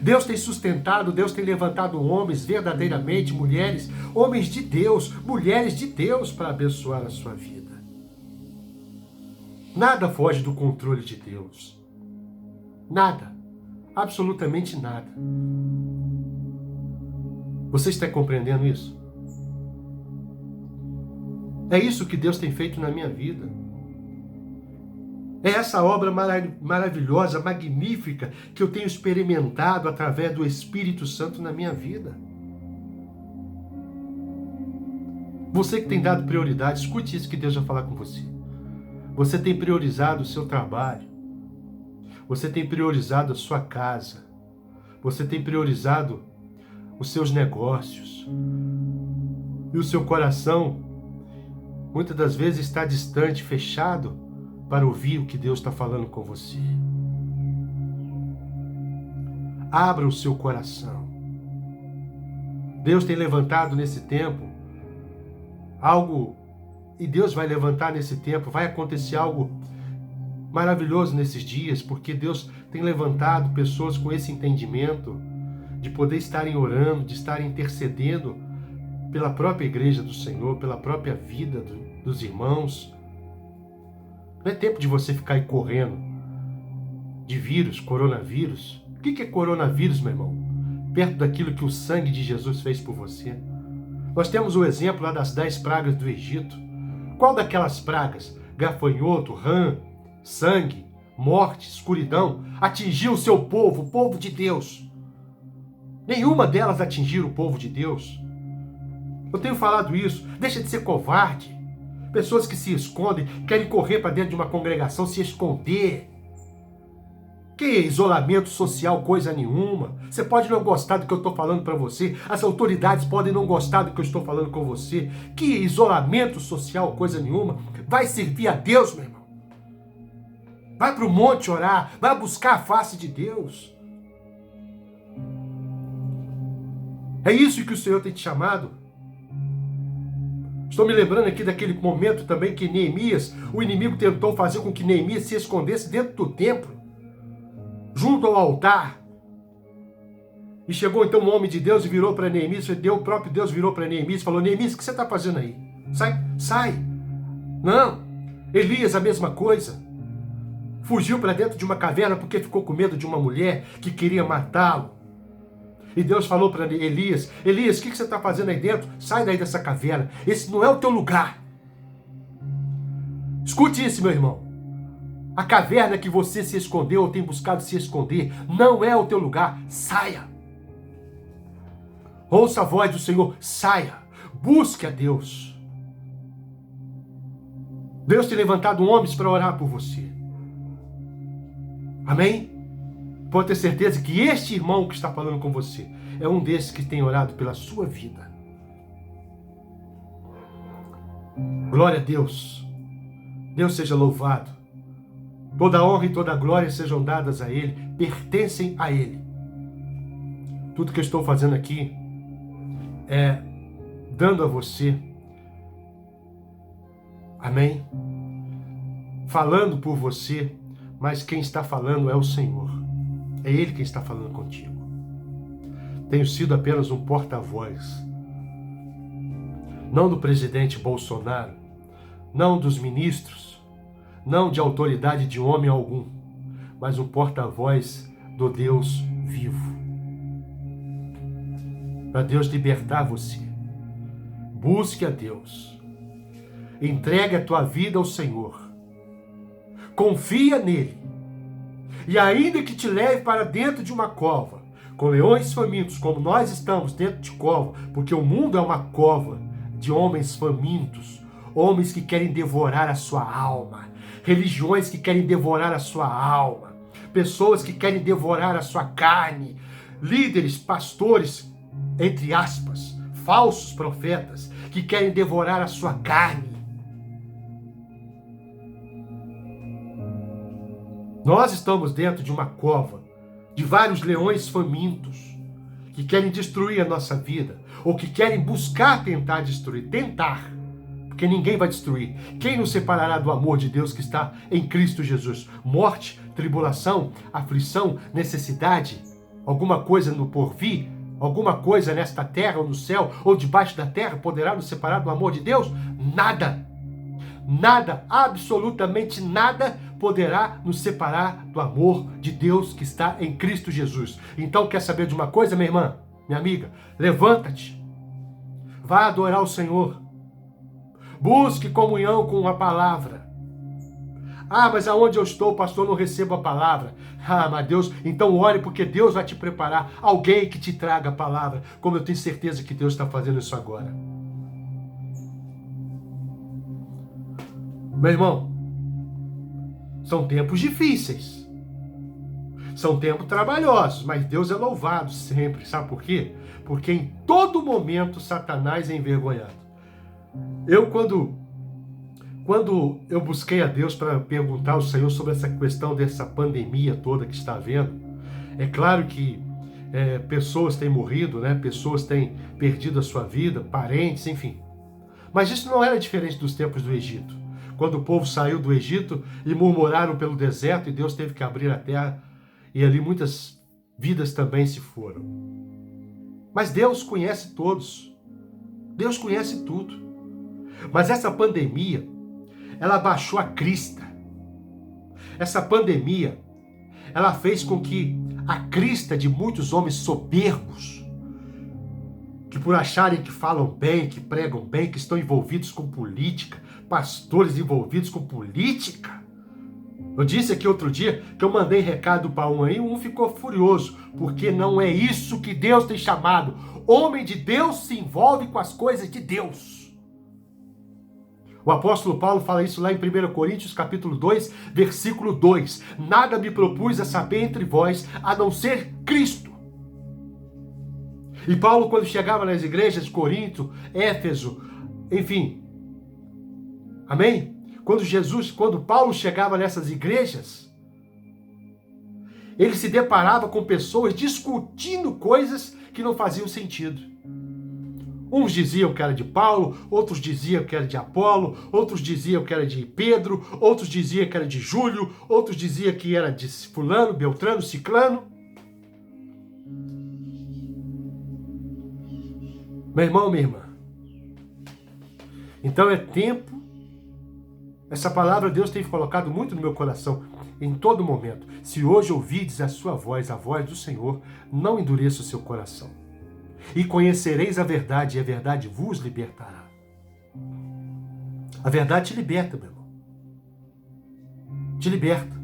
Deus tem sustentado, Deus tem levantado homens verdadeiramente, mulheres, homens de Deus, mulheres de Deus para abençoar a sua vida. Nada foge do controle de Deus. Nada. Absolutamente nada. Você está compreendendo isso? É isso que Deus tem feito na minha vida. É essa obra maravilhosa, magnífica, que eu tenho experimentado através do Espírito Santo na minha vida. Você que tem dado prioridade, escute isso que Deus vai falar com você. Você tem priorizado o seu trabalho. Você tem priorizado a sua casa. Você tem priorizado os seus negócios. E o seu coração, muitas das vezes, está distante, fechado, para ouvir o que Deus está falando com você. Abra o seu coração. Deus tem levantado nesse tempo algo, e Deus vai levantar nesse tempo, vai acontecer algo maravilhoso nesses dias, porque Deus tem levantado pessoas com esse entendimento de poder estarem orando, de estarem intercedendo pela própria igreja do Senhor, pela própria vida dos irmãos. Não é tempo de você ficar aí correndo de vírus, coronavírus. O que é coronavírus, meu irmão? Perto daquilo que o sangue de Jesus fez por você. Nós temos o exemplo lá das 10 pragas do Egito. Qual daquelas pragas? Gafanhoto, rã, sangue, morte, escuridão, atingiu o seu povo, o povo de Deus. Nenhuma delas atingiram o povo de Deus. Eu tenho falado isso. Deixa de ser covarde. Pessoas que se escondem, querem correr para dentro de uma congregação, se esconder. Que isolamento social, coisa nenhuma. Você pode não gostar do que eu estou falando para você. As autoridades podem não gostar do que eu estou falando com você. Que isolamento social, coisa nenhuma. Vai servir a Deus, meu irmão. Vai para o monte orar. Vai buscar a face de Deus. É isso que o Senhor tem te chamado. Estou me lembrando aqui daquele momento também que Neemias, o inimigo tentou fazer com que Neemias se escondesse dentro do templo, junto ao altar. E chegou então um homem de Deus e virou para Neemias, o próprio Deus virou para Neemias e falou: Neemias, o que você está fazendo aí? Sai. Não. Elias, a mesma coisa. Fugiu para dentro de uma caverna porque ficou com medo de uma mulher que queria matá-lo. E Deus falou para Elias: Elias, o que você está fazendo aí dentro? Sai daí dessa caverna. Esse não é o teu lugar. Escute isso, meu irmão. A caverna que você se escondeu ou tem buscado se esconder não é o teu lugar. Saia. Ouça a voz do Senhor. Saia. Busque a Deus. Deus tem levantado homens para orar por você. Amém? pode ter certeza que este irmão que está falando com você é um desses que tem orado pela sua vida. Glória a Deus. Deus seja louvado. Toda a honra e toda a glória sejam dadas a Ele, pertencem a Ele. Tudo que eu estou fazendo aqui é dando a você, amém? Falando por você, mas quem está falando é o Senhor. É Ele quem está falando contigo. Tenho sido apenas um porta-voz. Não do presidente Bolsonaro, não dos ministros, não de autoridade de homem algum, mas um porta-voz do Deus vivo. Para Deus libertar você. Busque a Deus. Entregue a tua vida ao Senhor. Confia nele. E ainda que te leve para dentro de uma cova, com leões famintos, como nós estamos dentro de cova, porque o mundo é uma cova de homens famintos, homens que querem devorar a sua alma, religiões que querem devorar a sua alma, pessoas que querem devorar a sua carne, líderes, pastores, entre aspas, falsos profetas, que querem devorar a sua carne. Nós estamos dentro de uma cova de vários leões famintos que querem destruir a nossa vida, ou que querem buscar tentar destruir, porque ninguém vai destruir. Quem nos separará do amor de Deus que está em Cristo Jesus? Morte, tribulação, aflição, necessidade, alguma coisa no porvir, alguma coisa nesta terra ou no céu ou debaixo da terra poderá nos separar do amor de Deus? Nada. Nada, absolutamente nada poderá nos separar do amor de Deus que está em Cristo Jesus. Então, quer saber de uma coisa, minha irmã, minha amiga? Levanta-te. Vá adorar o Senhor. Busque comunhão com a palavra. Ah, mas aonde eu estou, pastor, não recebo a palavra. Ah, mas Deus, então ore, porque Deus vai te preparar alguém que te traga a palavra, como eu tenho certeza que Deus está fazendo isso agora. Meu irmão, são tempos difíceis, são tempos trabalhosos, mas Deus é louvado sempre. Sabe por quê? Porque em todo momento Satanás é envergonhado. Quando eu busquei a Deus para perguntar ao Senhor sobre essa questão dessa pandemia toda que está havendo, é claro que pessoas têm morrido, né? Pessoas têm perdido a sua vida, parentes, enfim. Mas isso não era diferente dos tempos do Egito. Quando o povo saiu do Egito e murmuraram pelo deserto e Deus teve que abrir a terra e ali muitas vidas também se foram. Mas Deus conhece todos. Deus conhece tudo. Mas essa pandemia, ela baixou a crista. Essa pandemia, ela fez com que a crista de muitos homens soberbos, que por acharem que falam bem, que pregam bem, que estão envolvidos com política, pastores envolvidos com política. Eu disse aqui outro dia que eu mandei recado para um aí, um ficou furioso, porque não é isso que Deus tem chamado. Homem de Deus se envolve com as coisas de Deus. O apóstolo Paulo fala isso lá em 1 Coríntios capítulo 2, versículo 2. Nada me propus a saber entre vós, a não ser Cristo. E Paulo, quando chegava nas igrejas de Corinto, Éfeso, enfim, amém? Quando Paulo chegava nessas igrejas, ele se deparava com pessoas discutindo coisas que não faziam sentido. Uns diziam que era de Paulo, outros diziam que era de Apolo, outros diziam que era de Pedro, outros diziam que era de Júlio, outros diziam que era de fulano, beltrano, ciclano. Meu irmão, minha irmã, então é tempo. Essa palavra Deus tem colocado muito no meu coração, em todo momento. Se hoje ouvides a sua voz, a voz do Senhor, não endureça o seu coração. E conhecereis a verdade, e a verdade vos libertará. A verdade te liberta, meu irmão. Te liberta.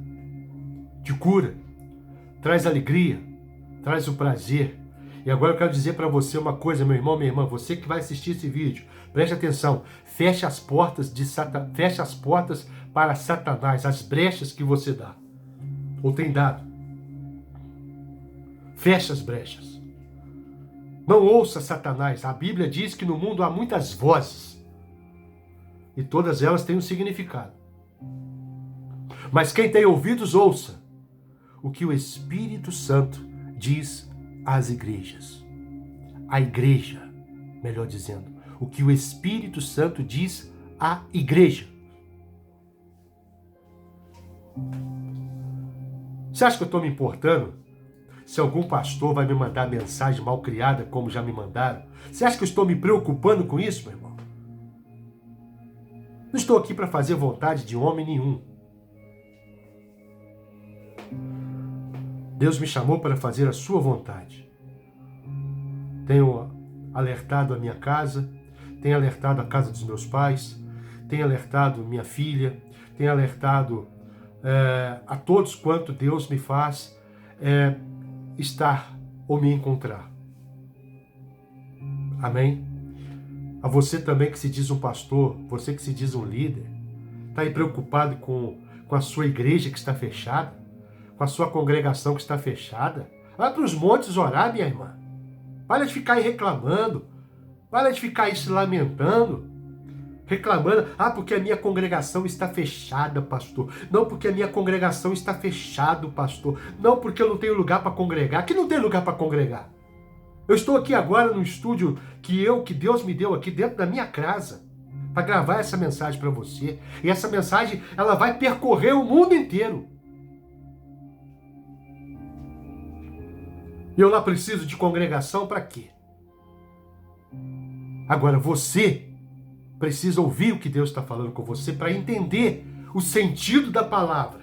Te cura. Traz alegria. Traz o prazer. E agora eu quero dizer para você uma coisa, meu irmão, minha irmã, você que vai assistir esse vídeo, preste atenção, feche as portas para Satanás, as brechas que você dá, ou tem dado. Feche as brechas. Não ouça Satanás. A Bíblia diz que no mundo há muitas vozes. E todas elas têm um significado. Mas quem tem ouvidos, ouça o que o Espírito Santo diz às igrejas. A igreja, melhor dizendo, o que o Espírito Santo diz à igreja. Você acha que eu estou me importando se algum pastor vai me mandar mensagem mal criada, como já me mandaram? Você acha que eu estou me preocupando com isso, meu irmão? Não estou aqui para fazer vontade de homem nenhum. Deus me chamou para fazer a sua vontade. Tenho alertado a minha casa, tenho alertado a casa dos meus pais, tenho alertado minha filha, tenho alertado a todos quanto Deus me faz estar ou me encontrar. Amém? A você também que se diz um pastor, você que se diz um líder, está aí preocupado com a sua igreja que está fechada, com a sua congregação que está fechada? Vai para os montes orar, minha irmã. Para de ficar aí reclamando, para de ficar aí se lamentando, reclamando, porque a minha congregação está fechada, pastor. Não, porque a minha congregação está fechada, pastor. Não, porque eu não tenho lugar para congregar. Que não tem lugar para congregar. Eu estou aqui agora no estúdio que Deus me deu aqui dentro da minha casa para gravar essa mensagem para você. E essa mensagem, ela vai percorrer o mundo inteiro. E eu lá preciso de congregação para quê? Agora, você precisa ouvir o que Deus está falando com você para entender o sentido da palavra.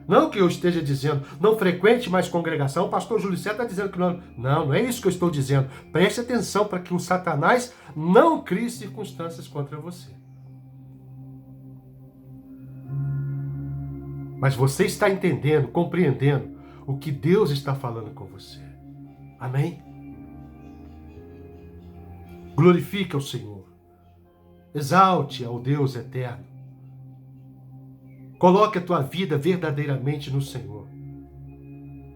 Não que eu esteja dizendo, não frequente mais congregação, o pastor Júlio César está dizendo que não. Não é isso que eu estou dizendo. Preste atenção para que o Satanás não crie circunstâncias contra você. Mas você está entendendo, compreendendo o que Deus está falando com você. Amém? Glorifique ao Senhor. Exalte ao Deus eterno. Coloque a tua vida verdadeiramente no Senhor.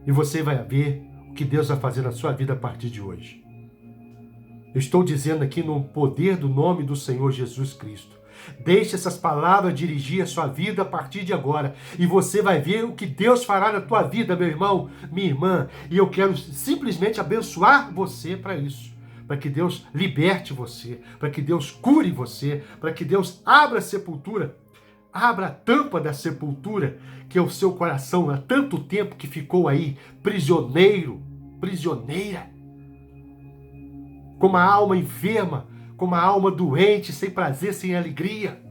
E você vai ver o que Deus vai fazer na sua vida a partir de hoje. Eu estou dizendo aqui no poder do nome do Senhor Jesus Cristo. Deixe essas palavras dirigir a sua vida a partir de agora. E você vai ver o que Deus fará na tua vida, meu irmão, minha irmã. E eu quero simplesmente abençoar você para isso. Para que Deus liberte você. Para que Deus cure você. Para que Deus abra a sepultura. Abra a tampa da sepultura, que é o seu coração há tanto tempo que ficou aí prisioneiro, prisioneira. Com uma alma enferma, com uma alma doente, sem prazer, sem alegria.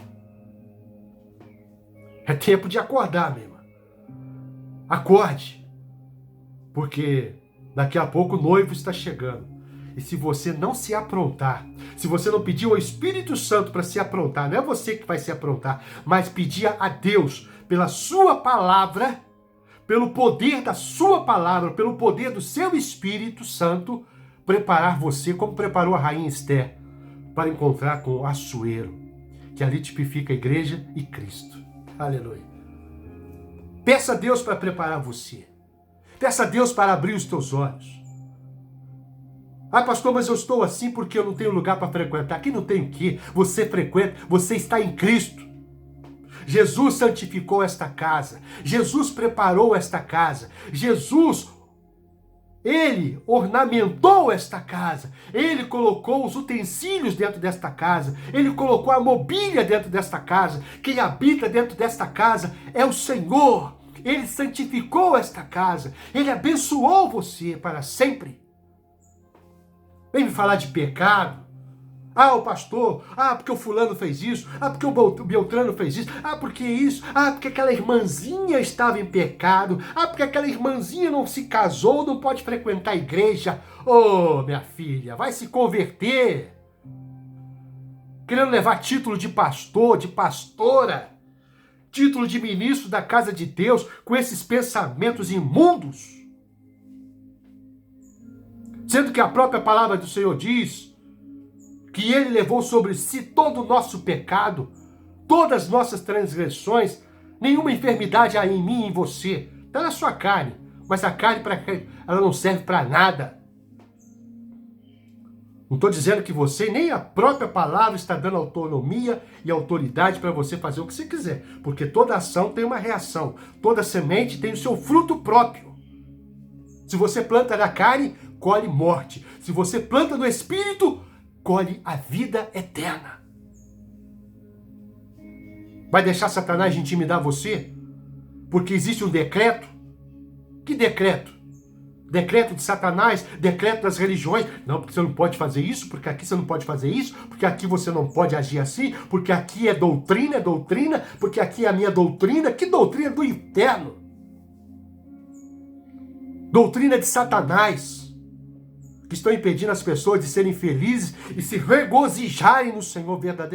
É tempo de acordar, minha irmã. Acorde. Porque daqui a pouco o noivo está chegando. E se você não se aprontar, se você não pedir ao Espírito Santo para se aprontar, não é você que vai se aprontar, mas pedir a Deus pela sua palavra, pelo poder da sua palavra, pelo poder do seu Espírito Santo, preparar você como preparou a rainha Esther para encontrar com o Assuero, que ali tipifica a igreja e Cristo. Aleluia. Peça a Deus para preparar você. Peça a Deus para abrir os teus olhos. Pastor, mas eu estou assim porque eu não tenho lugar para frequentar. Aqui não tem o quê? Você frequenta, você está em Cristo. Jesus santificou esta casa. Jesus preparou esta casa. Jesus, Ele ornamentou esta casa. Ele colocou os utensílios dentro desta casa. Ele colocou a mobília dentro desta casa. Quem habita dentro desta casa é o Senhor. Ele santificou esta casa. Ele abençoou você para sempre. Vem me falar de pecado. O pastor, porque o fulano fez isso, porque o Beltrano fez isso, porque isso, porque aquela irmãzinha estava em pecado, porque aquela irmãzinha não se casou, não pode frequentar a igreja. Minha filha, vai se converter. Querendo levar título de pastor, de pastora, título de ministro da casa de Deus, com esses pensamentos imundos. Sendo que a própria palavra do Senhor diz que Ele levou sobre si todo o nosso pecado, todas as nossas transgressões, nenhuma enfermidade há em mim e em você. Está na sua carne. Mas a carne, ela não serve para nada. Não estou dizendo que você, nem a própria palavra está dando autonomia e autoridade para você fazer o que você quiser. Porque toda ação tem uma reação. Toda semente tem o seu fruto próprio. Se você planta na carne, colhe morte. Se você planta no espírito, colhe a vida eterna. Vai deixar Satanás intimidar você? Porque existe um decreto? Que decreto? Decreto de Satanás, decreto das religiões. Não, porque você não pode fazer isso, porque aqui você não pode fazer isso, porque aqui você não pode agir assim, porque aqui é doutrina, porque aqui é a minha doutrina. Que doutrina do inferno? Doutrina de Satanás, que estão impedindo as pessoas de serem felizes e se regozijarem no Senhor verdadeiro.